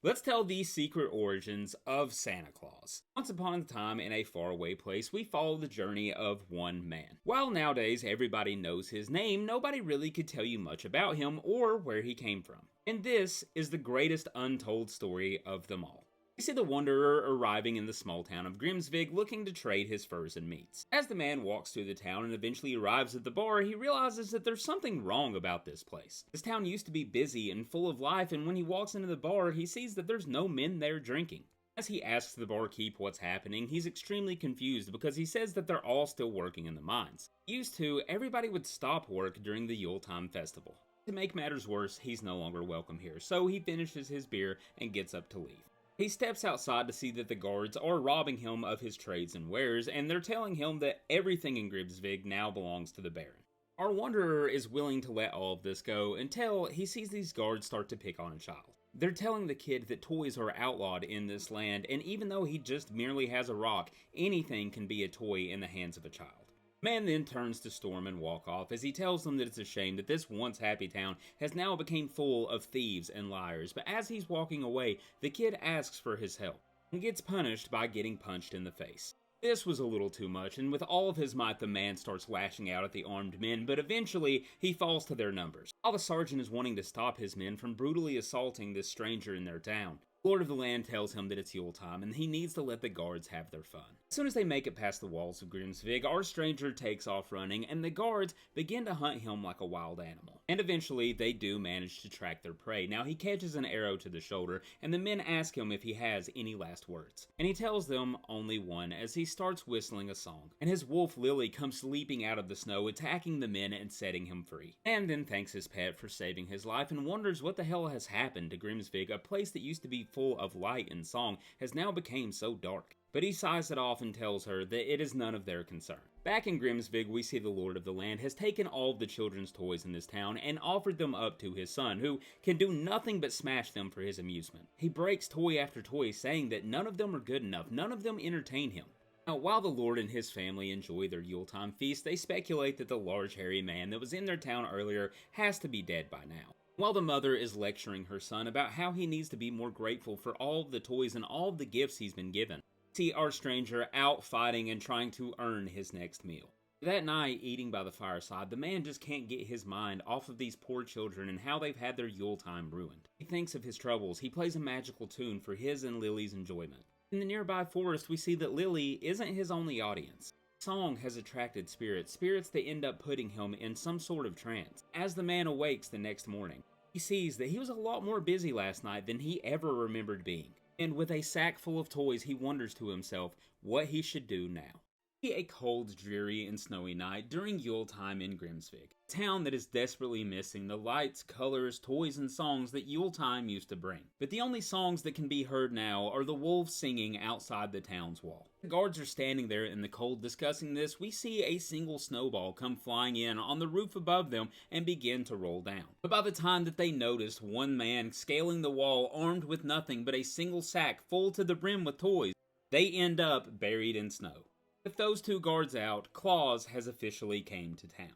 Let's tell the secret origins of Santa Claus. Once upon a time in a faraway place, we follow the journey of one man. While nowadays everybody knows his name, nobody really could tell you much about him or where he came from. And this is the greatest untold story of them all. We see the wanderer arriving in the small town of Grimsvig looking to trade his furs and meats. As the man walks through the town and eventually arrives at the bar, he realizes that there's something wrong about this place. This town used to be busy and full of life, and when he walks into the bar, he sees that there's no men there drinking. As he asks the barkeep what's happening, he's extremely confused because he says that they're all still working in the mines. Used to, everybody would stop work during the Yuletime festival. To make matters worse, he's no longer welcome here, so he finishes his beer and gets up to leave. He steps outside to see that the guards are robbing him of his trades and wares, and they're telling him that everything in Grimsvig now belongs to the Baron. Our wanderer is willing to let all of this go until he sees these guards start to pick on a child. They're telling the kid that toys are outlawed in this land, and even though he just merely has a rock, anything can be a toy in the hands of a child. Man then turns to storm and walk off as he tells them that it's a shame that this once happy town has now become full of thieves and liars, but as he's walking away, the kid asks for his help and gets punished by getting punched in the face. This was a little too much, and with all of his might the man starts lashing out at the armed men, but eventually he falls to their numbers. While the sergeant is wanting to stop his men from brutally assaulting this stranger in their town, the Lord of the land tells him that it's Yuletime and he needs to let the guards have their fun. As soon as they make it past the walls of Grimsvig, our stranger takes off running and the guards begin to hunt him like a wild animal. And eventually they do manage to track their prey. Now he catches an arrow to the shoulder and the men ask him if he has any last words. And he tells them only one as he starts whistling a song. And his wolf Lily comes leaping out of the snow, attacking the men and setting him free. And then thanks his pet for saving his life and wonders what the hell has happened to Grimsvig, a place that used to be full of light and song has now become so dark. But he sighs it off and tells her that it is none of their concern. Back in Grimsvig, we see the Lord of the Land has taken all of the children's toys in this town and offered them up to his son, who can do nothing but smash them for his amusement. He breaks toy after toy, saying that none of them are good enough, none of them entertain him. Now, while the Lord and his family enjoy their Yuletime feast, they speculate that the large hairy man that was in their town earlier has to be dead by now. While the mother is lecturing her son about how he needs to be more grateful for all of the toys and all of the gifts he's been given, we see our stranger out fighting and trying to earn his next meal. That night, eating by the fireside, the man just can't get his mind off of these poor children and how they've had their Yuletime ruined. He thinks of his troubles. He plays a magical tune for his and Lily's enjoyment. In the nearby forest, we see that Lily isn't his only audience. Song has attracted spirits that end up putting him in some sort of trance. As the man awakes the next morning, he sees that he was a lot more busy last night than he ever remembered being. And with a sack full of toys, he wonders to himself what he should do now. A cold, dreary, and snowy night during Yuletime in Grimsvig, a town that is desperately missing the lights, colors, toys, and songs that Yuletime used to bring. But the only songs that can be heard now are the wolves singing outside the town's wall. The guards are standing there in the cold discussing this. We see a single snowball come flying in on the roof above them and begin to roll down. But by the time that they notice one man scaling the wall armed with nothing but a single sack full to the brim with toys, they end up buried in snow. With those two guards out, Klaus has officially came to town.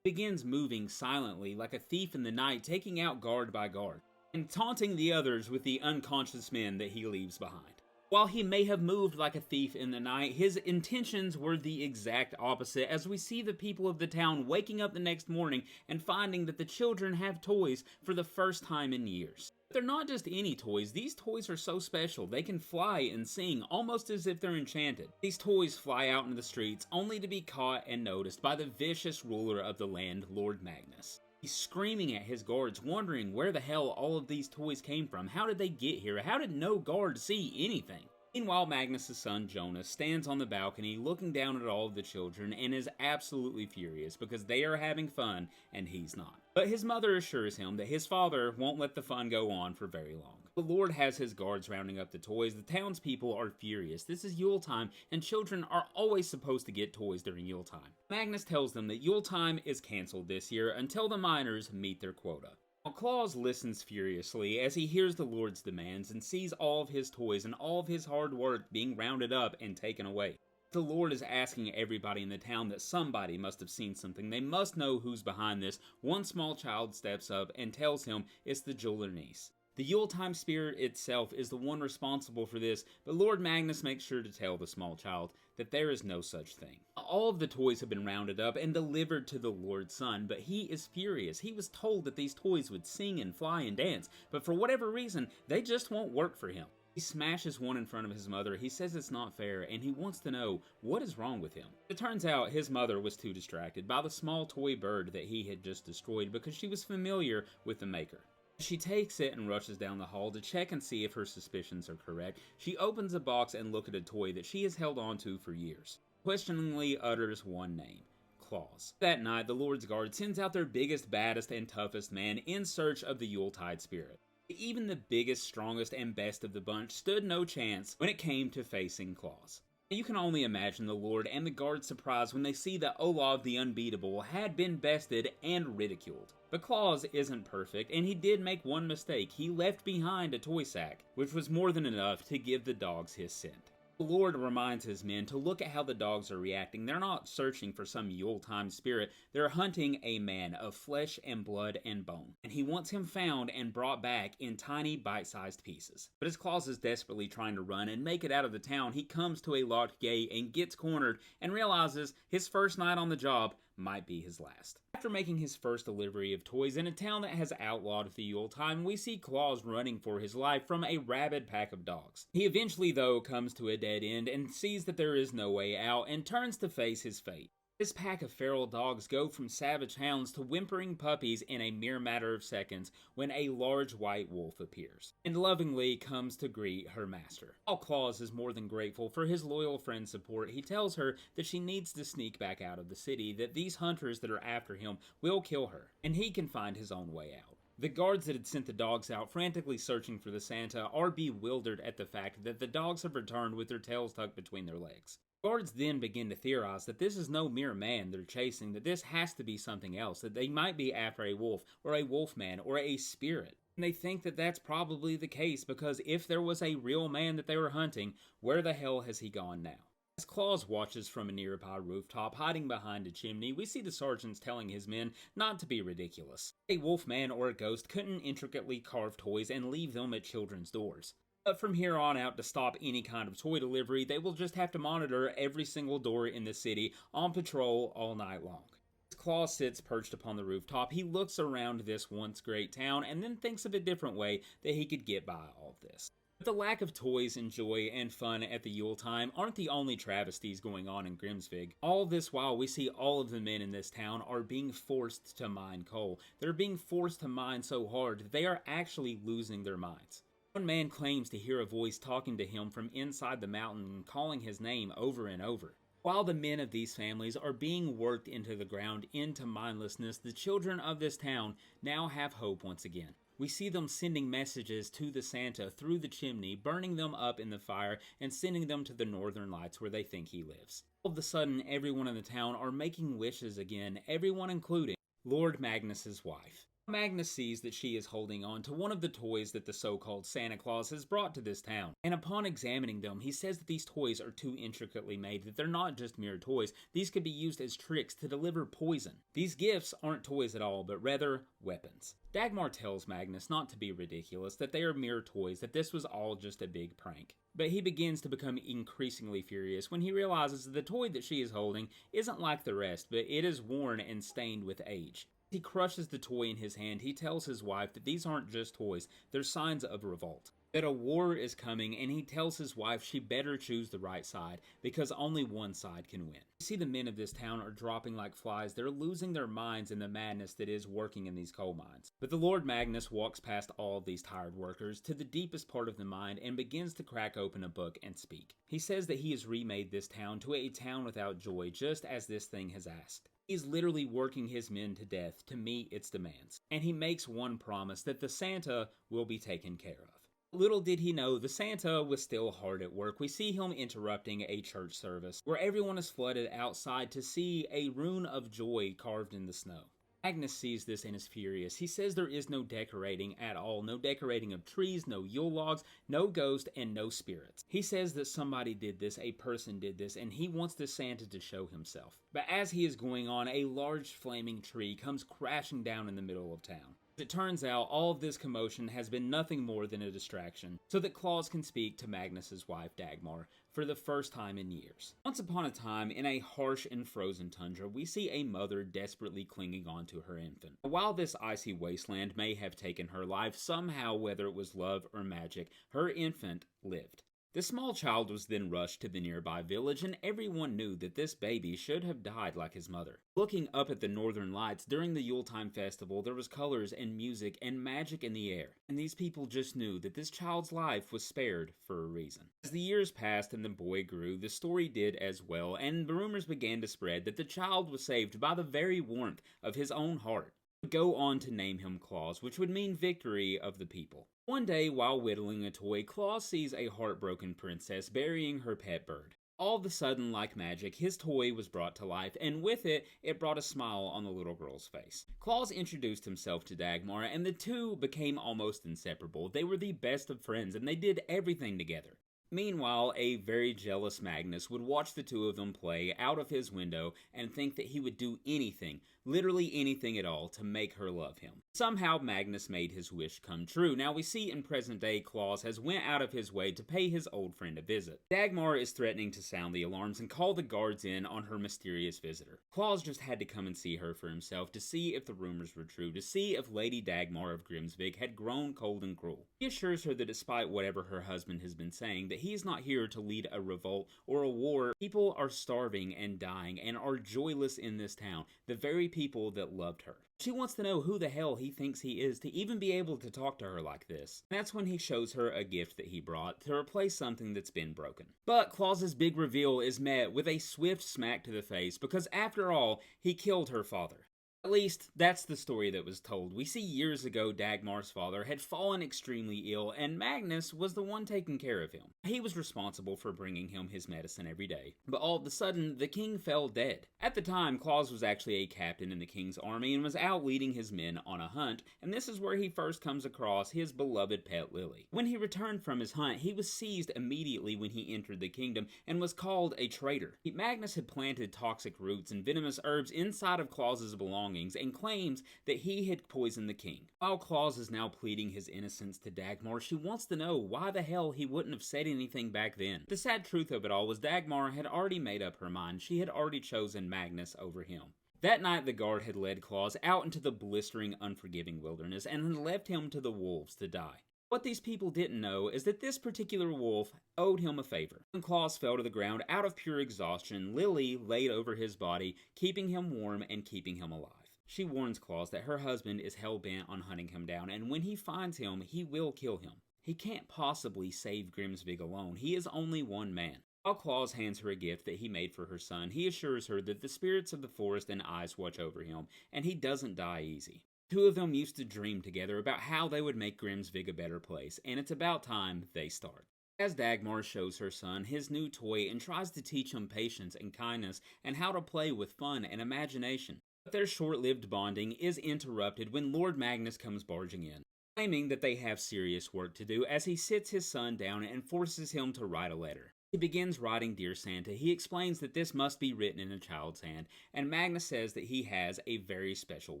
He begins moving silently like a thief in the night, taking out guard by guard, and taunting the others with the unconscious men that he leaves behind. While he may have moved like a thief in the night, his intentions were the exact opposite, as we see the people of the town waking up the next morning and finding that the children have toys for the first time in years. They're not just any toys. These toys are so special. They can fly and sing almost as if they're enchanted. These toys fly out into the streets only to be caught and noticed by the vicious ruler of the land, Lord Magnus. He's screaming at his guards, wondering where the hell all of these toys came from. How did they get here? How did no guard see anything? Meanwhile, Magnus' son Jonas stands on the balcony looking down at all of the children and is absolutely furious because they are having fun and he's not. But his mother assures him that his father won't let the fun go on for very long. The Lord has his guards rounding up the toys. The townspeople are furious. This is Yuletime and children are always supposed to get toys during Yuletime. Magnus tells them that Yuletime is canceled this year until the miners meet their quota. Klaus listens furiously as he hears the Lord's demands and sees all of his toys and all of his hard work being rounded up and taken away. The Lord is asking everybody in the town that somebody must have seen something. They must know who's behind this. One small child steps up and tells him it's the jeweler niece. The Yuletime spirit itself is the one responsible for this, but Lord Magnus makes sure to tell the small child that there is no such thing. All of the toys have been rounded up and delivered to the Lord's son, but he is furious. He was told that these toys would sing and fly and dance, but for whatever reason, they just won't work for him. He smashes one in front of his mother. He says it's not fair, and he wants to know what is wrong with him. It turns out his mother was too distracted by the small toy bird that he had just destroyed because she was familiar with the maker. She takes it and rushes down the hall to check and see if her suspicions are correct. She opens a box and looks at a toy that she has held on to for years. Questioningly utters one name: Klaus. That night, the Lord's Guard sends out their biggest, baddest, and toughest man in search of the Yuletide spirit. Even the biggest, strongest, and best of the bunch stood no chance when it came to facing Klaus. You can only imagine the Lord and the Guard's surprise when they see that Olaf the Unbeatable had been bested and ridiculed. But Klaus isn't perfect, and he did make one mistake. He left behind a toy sack, which was more than enough to give the dogs his scent. The Lord reminds his men to look at how the dogs are reacting. They're not searching for some Yuletime spirit. They're hunting a man of flesh and blood and bone. And he wants him found and brought back in tiny, bite-sized pieces. But as Klaus is desperately trying to run and make it out of the town, he comes to a locked gate and gets cornered and realizes his first night on the job might be his last. After making his first delivery of toys in a town that has outlawed the Yuletime, we see Klaus running for his life from a rabid pack of dogs. He eventually, though, comes to a dead end and sees that there is no way out and turns to face his fate. This pack of feral dogs go from savage hounds to whimpering puppies in a mere matter of seconds when a large white wolf appears and lovingly comes to greet her master. While Klaus is more than grateful for his loyal friend's support, he tells her that she needs to sneak back out of the city, that these hunters that are after him will kill her, and he can find his own way out. The guards that had sent the dogs out frantically searching for the Santa are bewildered at the fact that the dogs have returned with their tails tucked between their legs. Guards then begin to theorize that this is no mere man they're chasing, that this has to be something else, that they might be after a wolf, or a wolfman, or a spirit. And they think that that's probably the case, because if there was a real man that they were hunting, where the hell has he gone now? As Klaus watches from a nearby rooftop, hiding behind a chimney, we see the sergeants telling his men not to be ridiculous. A wolfman or a ghost couldn't intricately carve toys and leave them at children's doors. But from here on out, to stop any kind of toy delivery, they will just have to monitor every single door in the city on patrol all night long. As Klaus sits perched upon the rooftop, he looks around this once great town and then thinks of a different way that he could get by all of this. But the lack of toys and joy and fun at the Yuletime aren't the only travesties going on in Grimsvig. All this while, we see all of the men in this town are being forced to mine coal. They're being forced to mine so hard that they are actually losing their minds. One man claims to hear a voice talking to him from inside the mountain and calling his name over and over. While the men of these families are being worked into the ground, into mindlessness, the children of this town now have hope once again. We see them sending messages to the Santa through the chimney, burning them up in the fire, and sending them to the northern lights where they think he lives. All of a sudden, everyone in the town are making wishes again, everyone including Lord Magnus's wife. Magnus sees that she is holding on to one of the toys that the so-called Santa Claus has brought to this town, and upon examining them, he says that these toys are too intricately made, that they're not just mere toys. These could be used as tricks to deliver poison. These gifts aren't toys at all, but rather weapons. Dagmar tells Magnus not to be ridiculous, that they are mere toys, that this was all just a big prank. But he begins to become increasingly furious when he realizes that the toy that she is holding isn't like the rest, but it is worn and stained with age. He crushes the toy in his hand. He tells his wife that these aren't just toys, they're signs of revolt. That a war is coming, and he tells his wife she better choose the right side, because only one side can win. You see the men of this town are dropping like flies. They're losing their minds in the madness that is working in these coal mines. But the Lord Magnus walks past all of these tired workers to the deepest part of the mine and begins to crack open a book and speak. He says that he has remade this town to a town without joy, just as this thing has asked. He's literally working his men to death to meet its demands. And he makes one promise, that the Santa will be taken care of. Little did he know, the Santa was still hard at work. We see him interrupting a church service, where everyone is flooded outside to see a rune of joy carved in the snow. Magnus sees this and is furious. He says there is no decorating at all. No decorating of trees, no Yule logs, no ghost, and no spirits. He says that somebody did this, a person did this, and he wants the Santa to show himself. But as he is going on, a large flaming tree comes crashing down in the middle of town. It turns out all of this commotion has been nothing more than a distraction, so that Klaus can speak to Magnus's wife Dagmar for the first time in years. Once upon a time, in a harsh and frozen tundra, we see a mother desperately clinging on to her infant. While this icy wasteland may have taken her life, somehow, whether it was love or magic, her infant lived. The small child was then rushed to the nearby village, and everyone knew that this baby should have died like his mother. Looking up at the northern lights during the Yuletime festival, there was colors and music and magic in the air, and these people just knew that this child's life was spared for a reason. As the years passed and the boy grew, the story did as well, and the rumors began to spread that the child was saved by the very warmth of his own heart. Would go on to name him Klaus, which would mean victory of the people. One day, while whittling a toy, Klaus sees a heartbroken princess burying her pet bird. All of a sudden, like magic, his toy was brought to life, and with it, it brought a smile on the little girl's face. Klaus introduced himself to Dagmar, and the two became almost inseparable. They were the best of friends, and they did everything together. Meanwhile, a very jealous Magnus would watch the two of them play out of his window and think that he would do anything, literally anything at all, to make her love him. Somehow, Magnus made his wish come true. Now we see in present day, Klaus has went out of his way to pay his old friend a visit. Dagmar is threatening to sound the alarms and call the guards in on her mysterious visitor. Klaus just had to come and see her for himself to see if the rumors were true, to see if Lady Dagmar of Grimsvig had grown cold and cruel. He assures her that despite whatever her husband has been saying, that he is not here to lead a revolt or a war. People are starving and dying and are joyless in this town, the very people that loved her. She wants to know who the hell he thinks he is to even be able to talk to her like this. And that's when he shows her a gift that he brought to replace something that's been broken. But Klaus's big reveal is met with a swift smack to the face because after all, he killed her father. At least, that's the story that was told. We see years ago Dagmar's father had fallen extremely ill, and Magnus was the one taking care of him. He was responsible for bringing him his medicine every day. But all of a sudden, the king fell dead. At the time, Klaus was actually a captain in the king's army and was out leading his men on a hunt, and this is where he first comes across his beloved pet Lily. When he returned from his hunt, he was seized immediately when he entered the kingdom and was called a traitor. Magnus had planted toxic roots and venomous herbs inside of Klaus's belongings and claims that he had poisoned the king. While Klaus is now pleading his innocence to Dagmar, she wants to know why the hell he wouldn't have said anything back then. The sad truth of it all was Dagmar had already made up her mind. She had already chosen Magnus over him. That night, the guard had led Klaus out into the blistering, unforgiving wilderness and had left him to the wolves to die. What these people didn't know is that this particular wolf owed him a favor. When Klaus fell to the ground out of pure exhaustion, Lily laid over his body, keeping him warm and keeping him alive. She warns Klaus that her husband is hell-bent on hunting him down, and when he finds him, he will kill him. He can't possibly save Grimsvig alone. He is only one man. While Klaus hands her a gift that he made for her son, he assures her that the spirits of the forest and ice watch over him, and he doesn't die easy. Two of them used to dream together about how they would make Grimsvig a better place, and it's about time they start. As Dagmar shows her son his new toy and tries to teach him patience and kindness and how to play with fun and imagination. But their short-lived bonding is interrupted when Lord Magnus comes barging in, claiming that they have serious work to do as he sits his son down and forces him to write a letter. He begins writing Dear Santa. He explains that this must be written in a child's hand, and Magnus says that he has a very special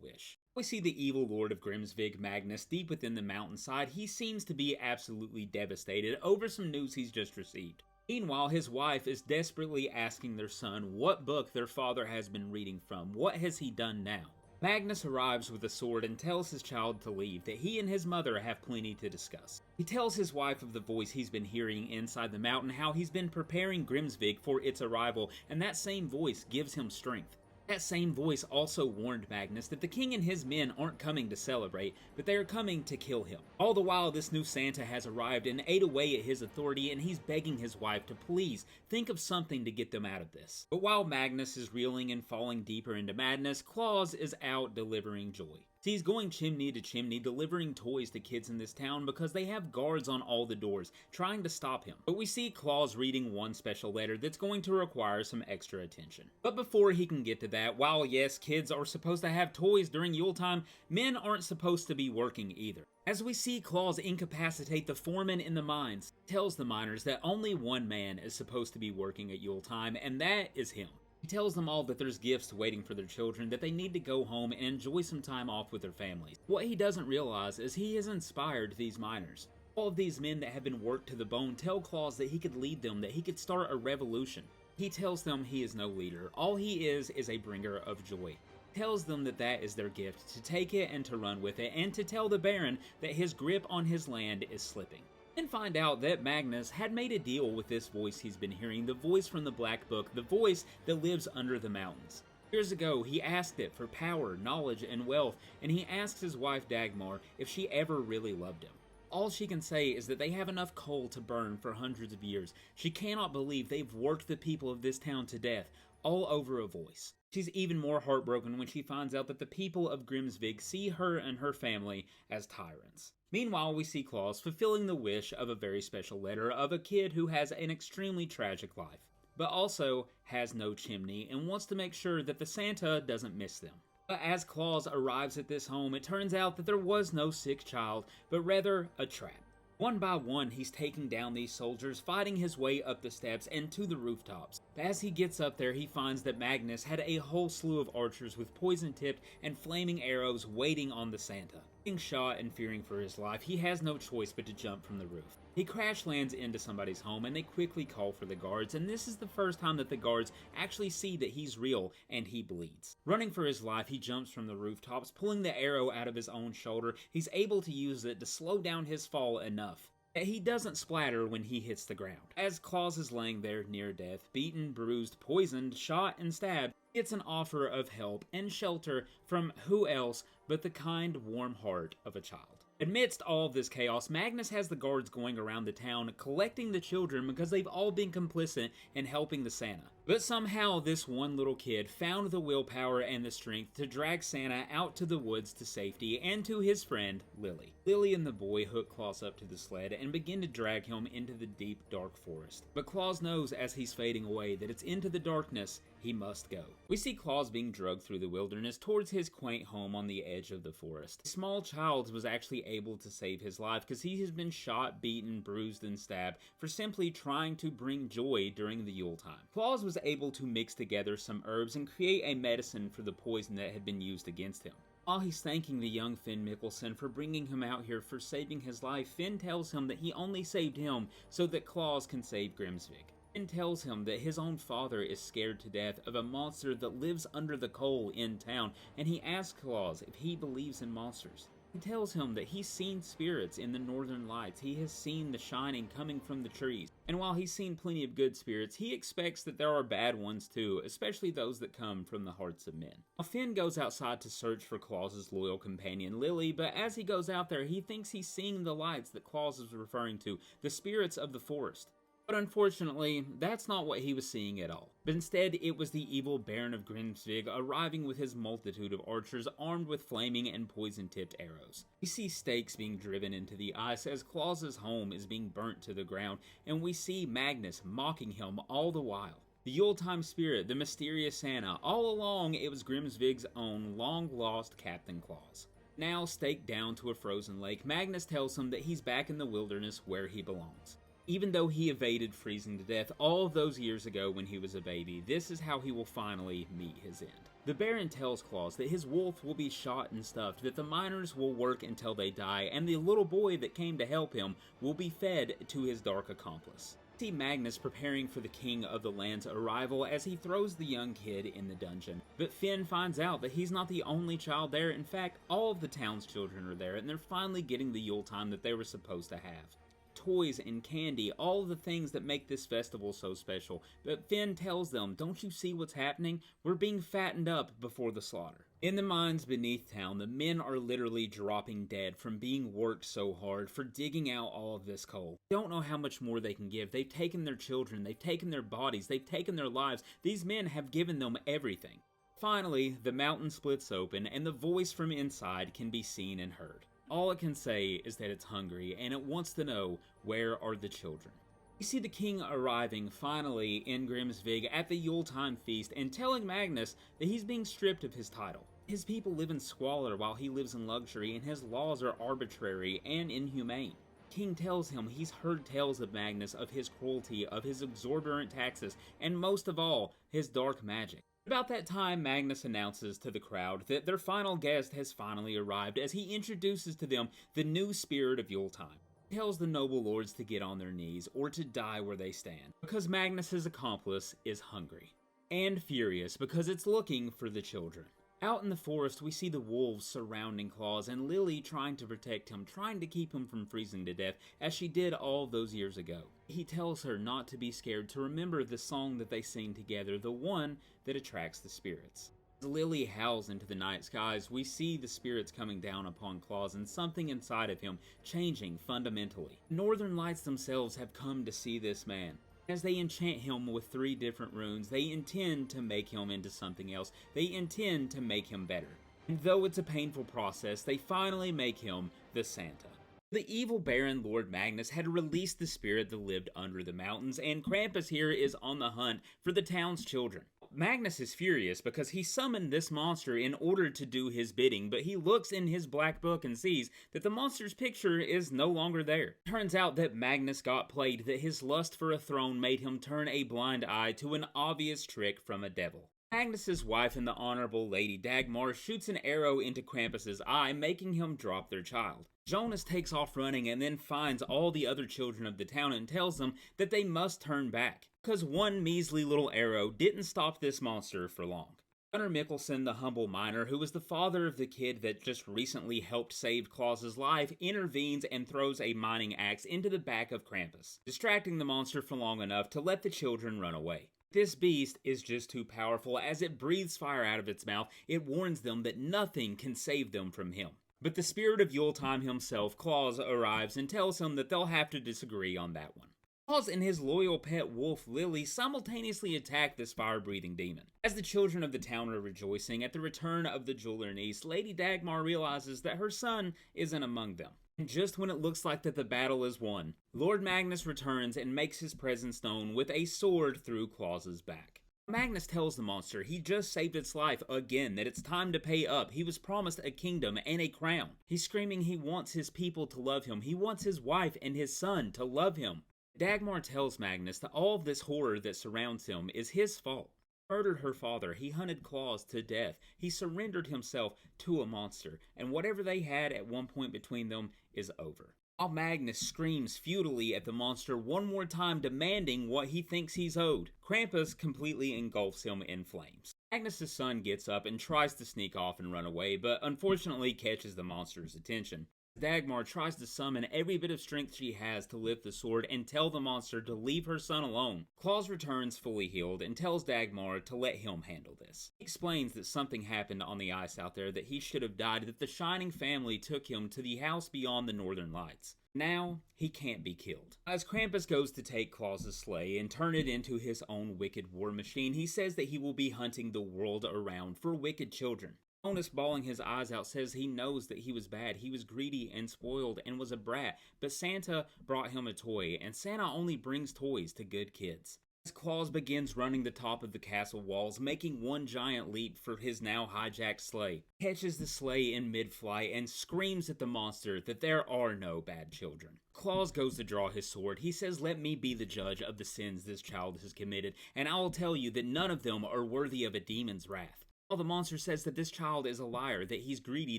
wish. We see the evil Lord of Grimsvig, Magnus, deep within the mountainside. He seems to be absolutely devastated over some news he's just received. Meanwhile, his wife is desperately asking their son what book their father has been reading from. What has he done now? Magnus arrives with a sword and tells his child to leave, that he and his mother have plenty to discuss. He tells his wife of the voice he's been hearing inside the mountain, how he's been preparing Grimsvig for its arrival, and that same voice gives him strength. That same voice also warned Magnus that the king and his men aren't coming to celebrate, but they are coming to kill him. All the while, this new Santa has arrived and ate away at his authority, and he's begging his wife to please think of something to get them out of this. But while Magnus is reeling and falling deeper into madness, Klaus is out delivering joy. He's going chimney to chimney delivering toys to kids in this town because they have guards on all the doors trying to stop him. But we see Klaus reading one special letter that's going to require some extra attention. But before he can get to that, while yes, kids are supposed to have toys during Yuletime, men aren't supposed to be working either. As we see Klaus incapacitate the foreman in the mines, he tells the miners that only one man is supposed to be working at Yuletime, and that is him. He tells them all that there's gifts waiting for their children, that they need to go home and enjoy some time off with their families. What he doesn't realize is he has inspired these miners. All of these men that have been worked to the bone tell Klaus that he could lead them, that he could start a revolution. He tells them he is no leader. All he is a bringer of joy. He tells them that that is their gift, to take it and to run with it, and to tell the Baron that his grip on his land is slipping. And find out that Magnus had made a deal with this voice he's been hearing, the voice from the Black Book, the voice that lives under the mountains. Years ago, he asked it for power, knowledge, and wealth, and he asked his wife Dagmar if she ever really loved him. All she can say is that they have enough coal to burn for hundreds of years. She cannot believe they've worked the people of this town to death, all over a voice. She's even more heartbroken when she finds out that the people of Grimsvig see her and her family as tyrants. Meanwhile, we see Klaus fulfilling the wish of a very special letter of a kid who has an extremely tragic life, but also has no chimney and wants to make sure that the Santa doesn't miss them. But as Klaus arrives at this home, it turns out that there was no sick child, but rather a trap. One by one, he's taking down these soldiers, fighting his way up the steps and to the rooftops. But as he gets up there, he finds that Magnus had a whole slew of archers with poison-tipped and flaming arrows waiting on the Santa. Being shot and fearing for his life, he has no choice but to jump from the roof. He crash lands into somebody's home and they quickly call for the guards, and this is the first time that the guards actually see that he's real and he bleeds. Running for his life, he jumps from the rooftops, pulling the arrow out of his own shoulder. He's able to use it to slow down his fall enough that he doesn't splatter when he hits the ground. As Klaus is laying there near death, beaten, bruised, poisoned, shot, and stabbed, he gets an offer of help and shelter from who else but the kind, warm heart of a child. Amidst all of this chaos, Magnus has the guards going around the town collecting the children because they've all been complicit in helping the Santa. But somehow this one little kid found the willpower and the strength to drag Santa out to the woods to safety and to his friend, Lily. Lily and the boy hook Klaus up to the sled and begin to drag him into the deep, dark forest. But Klaus knows as he's fading away that it's into the darkness he must go. We see Klaus being dragged through the wilderness towards his quaint home on the edge of the forest. A small child was actually able to save his life because he has been shot, beaten, bruised, and stabbed for simply trying to bring joy during the Yuletime. Klaus was able to mix together some herbs and create a medicine for the poison that had been used against him. While he's thanking the young Finn Mikkelsen for bringing him out here for saving his life, Finn tells him that he only saved him so that Klaus can save Grimsvig. Finn tells him that his own father is scared to death of a monster that lives under the coal in town, and he asks Klaus if he believes in monsters. He tells him that he's seen spirits in the northern lights. He has seen the shining coming from the trees. And while he's seen plenty of good spirits, he expects that there are bad ones too, especially those that come from the hearts of men. Now, Finn goes outside to search for Klaus's loyal companion, Lily, but as he goes out there, he thinks he's seeing the lights that Klaus is referring to, the spirits of the forest. But unfortunately, that's not what he was seeing at all. But instead, it was the evil Baron of Grimsvig arriving with his multitude of archers armed with flaming and poison-tipped arrows. We see stakes being driven into the ice as Klaus's home is being burnt to the ground, and we see Magnus mocking him all the while. The Yuletime spirit, the mysterious Santa, all along it was Grimsvig's own long-lost Captain Klaus. Now staked down to a frozen lake, Magnus tells him that he's back in the wilderness where he belongs. Even though he evaded freezing to death all of those years ago when he was a baby, this is how he will finally meet his end. The Baron tells Klaus that his wolf will be shot and stuffed, that the miners will work until they die, and the little boy that came to help him will be fed to his dark accomplice. We see Magnus preparing for the king of the land's arrival as he throws the young kid in the dungeon. But Finn finds out that he's not the only child there. In fact, all of the town's children are there, and they're finally getting the Yuletime that they were supposed to have. Toys and candy, all of the things that make this festival so special. But Finn tells them, don't you see what's happening? We're being fattened up before the slaughter. In the mines beneath town, the men are literally dropping dead from being worked so hard for digging out all of this coal. They don't know how much more they can give. They've taken their children, they've taken their bodies, they've taken their lives. These men have given them everything. Finally, the mountain splits open and the voice from inside can be seen and heard. All it can say is that it's hungry, and it wants to know, where are the children? We see the king arriving, finally, in Grimsvig at the Yuletime feast, and telling Magnus that he's being stripped of his title. His people live in squalor while he lives in luxury, and his laws are arbitrary and inhumane. King tells him he's heard tales of Magnus, of his cruelty, of his exorbitant taxes, and most of all, his dark magic. About that time, Magnus announces to the crowd that their final guest has finally arrived as he introduces to them the new spirit of Yuletime. He tells the noble lords to get on their knees or to die where they stand, because Magnus's accomplice is hungry and furious because it's looking for the children. Out in the forest, we see the wolves surrounding Klaus and Lily trying to protect him, trying to keep him from freezing to death, as she did all those years ago. He tells her not to be scared, to remember the song that they sing together, the one that attracts the spirits. As Lily howls into the night skies, we see the spirits coming down upon Klaus and something inside of him changing fundamentally. Northern Lights themselves have come to see this man. As they enchant him with 3 different runes, they intend to make him into something else. They intend to make him better. And though it's a painful process, they finally make him the Santa. The evil Baron Lord Magnus had released the spirit that lived under the mountains, and Krampus here is on the hunt for the town's children. Magnus is furious because he summoned this monster in order to do his bidding, but he looks in his black book and sees that the monster's picture is no longer there. Turns out that Magnus got played, that his lust for a throne made him turn a blind eye to an obvious trick from a devil. Magnus's wife and the Honorable Lady Dagmar shoots an arrow into Krampus's eye, making him drop their child. Jonas takes off running and then finds all the other children of the town and tells them that they must turn back, because one measly little arrow didn't stop this monster for long. Gunnar Mikkelsen, the humble miner, who was the father of the kid that just recently helped save Klaus's life, intervenes and throws a mining axe into the back of Krampus, distracting the monster for long enough to let the children run away. This beast is just too powerful. As it breathes fire out of its mouth, it warns them that nothing can save them from him. But the spirit of Yuletime himself, Klaus, arrives and tells him that they'll have to disagree on that one. Klaus and his loyal pet wolf, Lily, simultaneously attack this fire-breathing demon. As the children of the town are rejoicing at the return of the jeweler niece, Lady Dagmar realizes that her son isn't among them. And just when it looks like that the battle is won, Lord Magnus returns and makes his presence known with a sword through Klaus's back. Magnus tells the monster he just saved its life again, that it's time to pay up. He was promised a kingdom and a crown. He's screaming he wants his people to love him. He wants his wife and his son to love him. Dagmar tells Magnus that all of this horror that surrounds him is his fault. He murdered her father, he hunted Klaus to death, he surrendered himself to a monster, and whatever they had at one point between them is over. While Magnus screams futilely at the monster one more time, demanding what he thinks he's owed, Krampus completely engulfs him in flames. Magnus' son gets up and tries to sneak off and run away, but unfortunately catches the monster's attention. Dagmar tries to summon every bit of strength she has to lift the sword and tell the monster to leave her son alone. Klaus returns fully healed and tells Dagmar to let him handle this. He explains that something happened on the ice out there, that he should have died, that the Shining family took him to the house beyond the Northern Lights. Now, he can't be killed. As Krampus goes to take Klaus's sleigh and turn it into his own wicked war machine, he says that he will be hunting the world around for wicked children. Jonas, bawling his eyes out, says he knows that he was bad, he was greedy and spoiled and was a brat, but Santa brought him a toy, and Santa only brings toys to good kids. As Klaus begins running the top of the castle walls, making one giant leap for his now hijacked sleigh, he catches the sleigh in mid-flight and screams at the monster that there are no bad children. Klaus goes to draw his sword. He says, "Let me be the judge of the sins this child has committed, and I will tell you that none of them are worthy of a demon's wrath." While the monster says that this child is a liar, that he's greedy,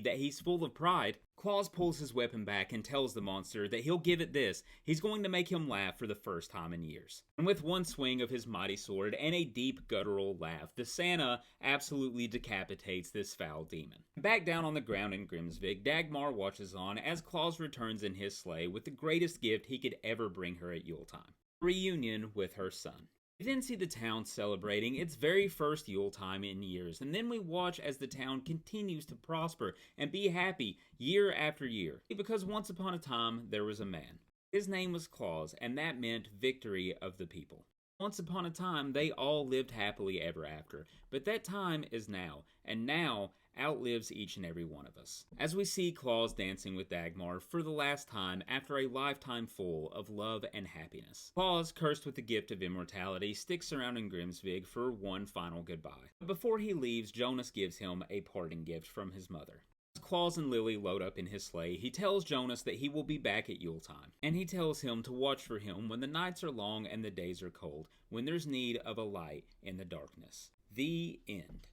that he's full of pride, Klaus pulls his weapon back and tells the monster that he'll give it this. He's going to make him laugh for the first time in years. And with one swing of his mighty sword and a deep guttural laugh, the Santa absolutely decapitates this foul demon. Back down on the ground in Grimsvig, Dagmar watches on as Klaus returns in his sleigh with the greatest gift he could ever bring her at Yuletime: a reunion with her son. We then see the town celebrating its very first Yuletime in years, and then we watch as the town continues to prosper and be happy year after year. Because once upon a time, there was a man. His name was Klaus, and that meant victory of the people. Once upon a time, they all lived happily ever after, but that time is now, and now outlives each and every one of us. As we see Klaus dancing with Dagmar for the last time after a lifetime full of love and happiness. Klaus, cursed with the gift of immortality, sticks around in Grimsvig for one final goodbye. But before he leaves, Jonas gives him a parting gift from his mother. Klaus and Lily load up in his sleigh. He tells Jonas that he will be back at Yuletime, and he tells him to watch for him when the nights are long and the days are cold, when there's need of a light in the darkness. The end.